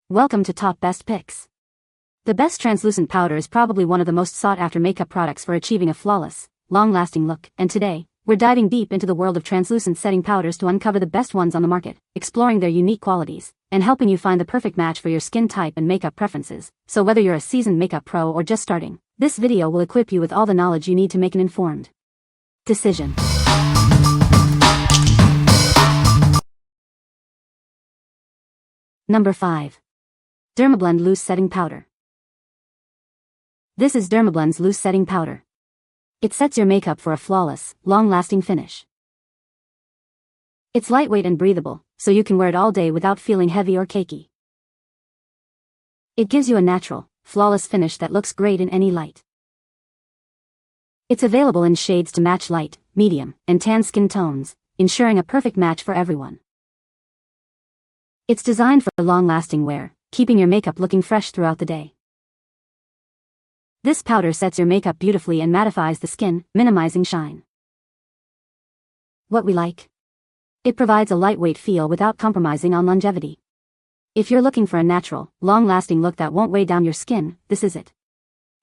Welcome to Top Best Picks. The best translucent powder is probably one of the most sought-after makeup products for achieving a flawless, long-lasting look, and today, we're diving deep into the world of translucent setting powders to uncover the best ones on the market, exploring their unique qualities, and helping you find the perfect match for your skin type and makeup preferences. So whether you're a seasoned makeup pro or just starting, this video will equip you with all the knowledge you need to make an informed decision. Number 5. Dermablend Loose Setting Powder. This is Dermablend's Loose Setting Powder. It sets your makeup for a flawless, long-lasting finish. It's lightweight and breathable, so you can wear it all day without feeling heavy or cakey. It gives you a natural, flawless finish that looks great in any light. It's available in shades to match light, medium, and tan skin tones, ensuring a perfect match for everyone. It's designed for long-lasting wear, keeping your makeup looking fresh throughout the day. This powder sets your makeup beautifully and mattifies the skin, minimizing shine. What we like? It provides a lightweight feel without compromising on longevity. If you're looking for a natural, long-lasting look that won't weigh down your skin, this is it.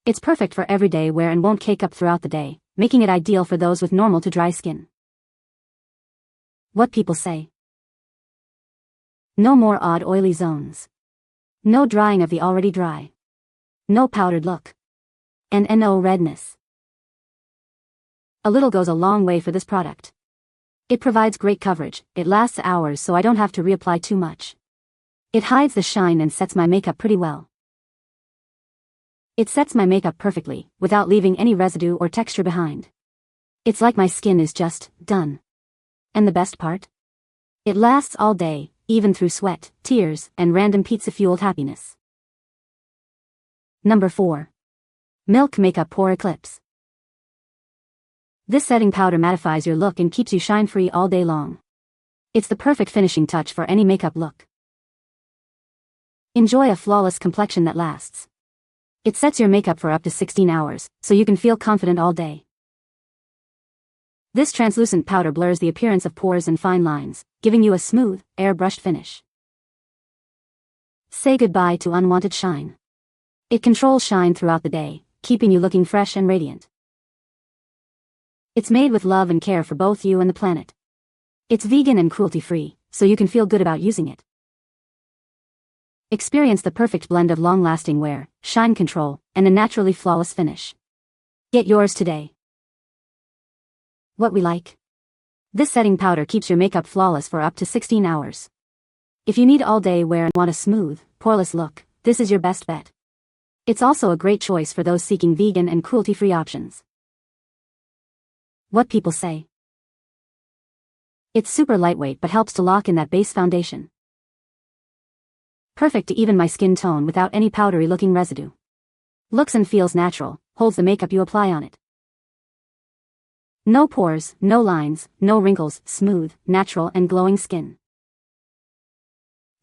It's perfect for everyday wear and won't cake up throughout the day, making it ideal for those with normal to dry skin. What people say? No more odd oily zones. No drying of the already dry. No powdered look. And no redness. A little goes a long way for this product. It provides great coverage, it lasts hours so I don't have to reapply too much. It hides the shine and sets my makeup pretty well. It sets my makeup perfectly, without leaving any residue or texture behind. It's like my skin is just done. And the best part? It lasts all day, even through sweat, tears, and random pizza-fueled happiness. Number 4. Milk Makeup Pore Eclipse. This setting powder mattifies your look and keeps you shine-free all day long. It's the perfect finishing touch for any makeup look. Enjoy a flawless complexion that lasts. It sets your makeup for up to 16 hours, so you can feel confident all day. This translucent powder blurs the appearance of pores and fine lines, giving you a smooth, airbrushed finish. Say goodbye to unwanted shine. It controls shine throughout the day, keeping you looking fresh and radiant. It's made with love and care for both you and the planet. It's vegan and cruelty-free, so you can feel good about using it. Experience the perfect blend of long-lasting wear, shine control, and a naturally flawless finish. Get yours today. What we like? This setting powder keeps your makeup flawless for up to 16 hours. If you need all-day wear and want a smooth, poreless look, this is your best bet. It's also a great choice for those seeking vegan and cruelty-free options. What people say? It's super lightweight but helps to lock in that base foundation. Perfect to even my skin tone without any powdery-looking residue. Looks and feels natural, holds the makeup you apply on it. No pores, no lines, no wrinkles, smooth, natural and glowing skin.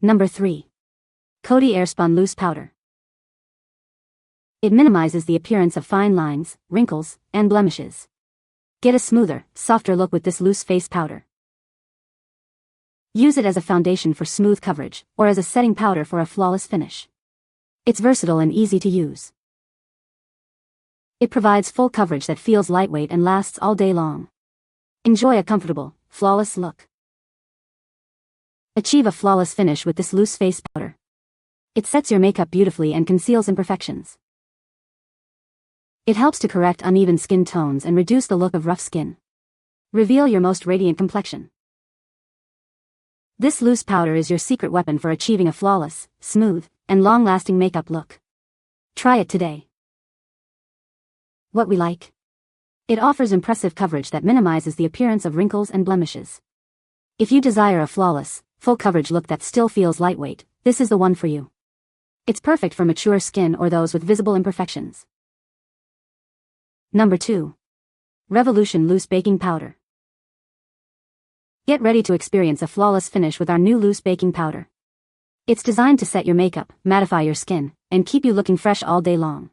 Number 3. Coty Airspun Loose Powder. It minimizes the appearance of fine lines, wrinkles, and blemishes. Get a smoother, softer look with this loose face powder. Use it as a foundation for smooth coverage, or as a setting powder for a flawless finish. It's versatile and easy to use. It provides full coverage that feels lightweight and lasts all day long. Enjoy a comfortable, flawless look. Achieve a flawless finish with this loose face powder. It sets your makeup beautifully and conceals imperfections. It helps to correct uneven skin tones and reduce the look of rough skin. Reveal your most radiant complexion. This loose powder is your secret weapon for achieving a flawless, smooth, and long-lasting makeup look. Try it today. What we like? It offers impressive coverage that minimizes the appearance of wrinkles and blemishes. If you desire a flawless, full coverage look that still feels lightweight, this is the one for you. It's perfect for mature skin or those with visible imperfections. Number 2. Revolution Loose Baking Powder. Get ready to experience a flawless finish with our new loose baking powder. It's designed to set your makeup, mattify your skin, and keep you looking fresh all day long.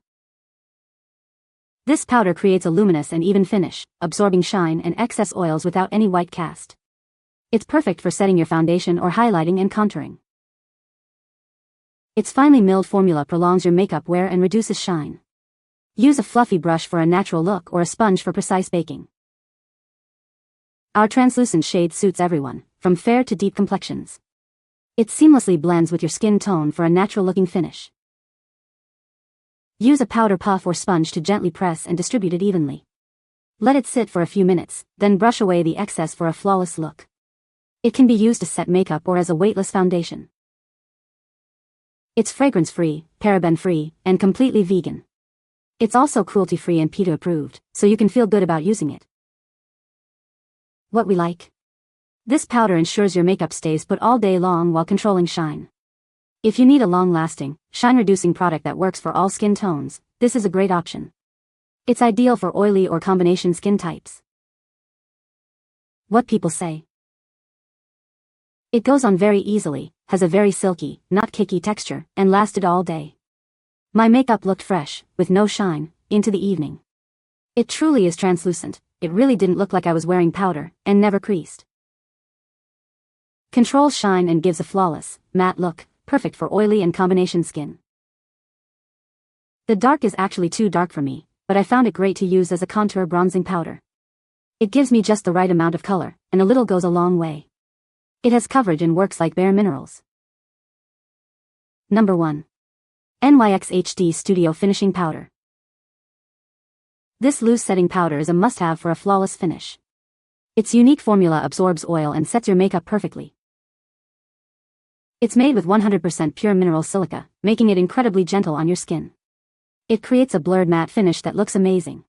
This powder creates a luminous and even finish, absorbing shine and excess oils without any white cast. It's perfect for setting your foundation or highlighting and contouring. Its finely milled formula prolongs your makeup wear and reduces shine. Use a fluffy brush for a natural look or a sponge for precise baking. Our translucent shade suits everyone, from fair to deep complexions. It seamlessly blends with your skin tone for a natural-looking finish. Use a powder puff or sponge to gently press and distribute it evenly. Let it sit for a few minutes, then brush away the excess for a flawless look. It can be used to set makeup or as a weightless foundation. It's fragrance-free, paraben-free, and completely vegan. It's also cruelty-free and PETA approved, so you can feel good about using it. What we like. This powder ensures your makeup stays put all day long while controlling shine. If you need a long-lasting, shine-reducing product that works for all skin tones, this is a great option. It's ideal for oily or combination skin types. What people say. It goes on very easily, has a very silky, not cakey texture, and lasted all day. My makeup looked fresh, with no shine, into the evening. It truly is translucent. It really didn't look like I was wearing powder, and never creased. Controls shine and gives a flawless, matte look, perfect for oily and combination skin. The dark is actually too dark for me, but I found it great to use as a contour bronzing powder. It gives me just the right amount of color, and a little goes a long way. It has coverage and works like bare minerals. Number 1. NYX HD Studio Finishing Powder. This loose setting powder is a must-have for a flawless finish. Its unique formula absorbs oil and sets your makeup perfectly. It's made with 100% pure mineral silica, making it incredibly gentle on your skin. It creates a blurred matte finish that looks amazing.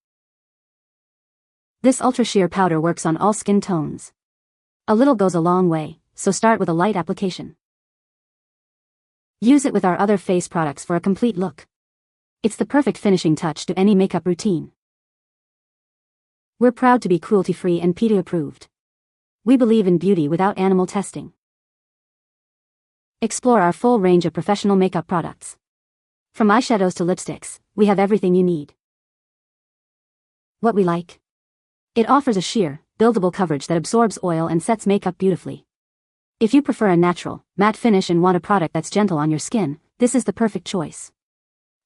This ultra sheer powder works on all skin tones. A little goes a long way, so start with a light application. Use it with our other face products for a complete look. It's the perfect finishing touch to any makeup routine. We're proud to be cruelty-free and PETA approved. We believe in beauty without animal testing. Explore our full range of professional makeup products. From eyeshadows to lipsticks, we have everything you need. What we like. It offers a sheer, buildable coverage that absorbs oil and sets makeup beautifully. If you prefer a natural, matte finish and want a product that's gentle on your skin, this is the perfect choice.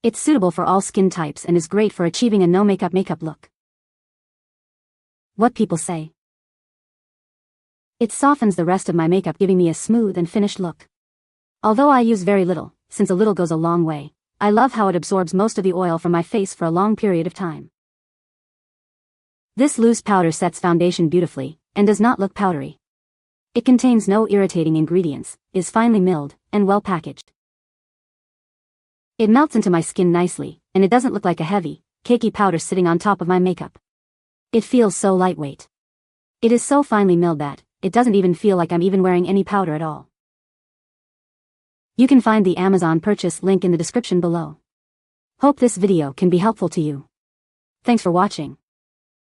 It's suitable for all skin types and is great for achieving a no-makeup makeup look. What people say. It softens the rest of my makeup, giving me a smooth and finished look. Although I use very little, since a little goes a long way, I love how it absorbs most of the oil from my face for a long period of time. This loose powder sets foundation beautifully, and does not look powdery. It contains no irritating ingredients, is finely milled, and well packaged. It melts into my skin nicely, and it doesn't look like a heavy, cakey powder sitting on top of my makeup. It feels so lightweight. It is so finely milled that it doesn't even feel like I'm even wearing any powder at all. You can find the Amazon purchase link in the description below. Hope this video can be helpful to you. Thanks for watching.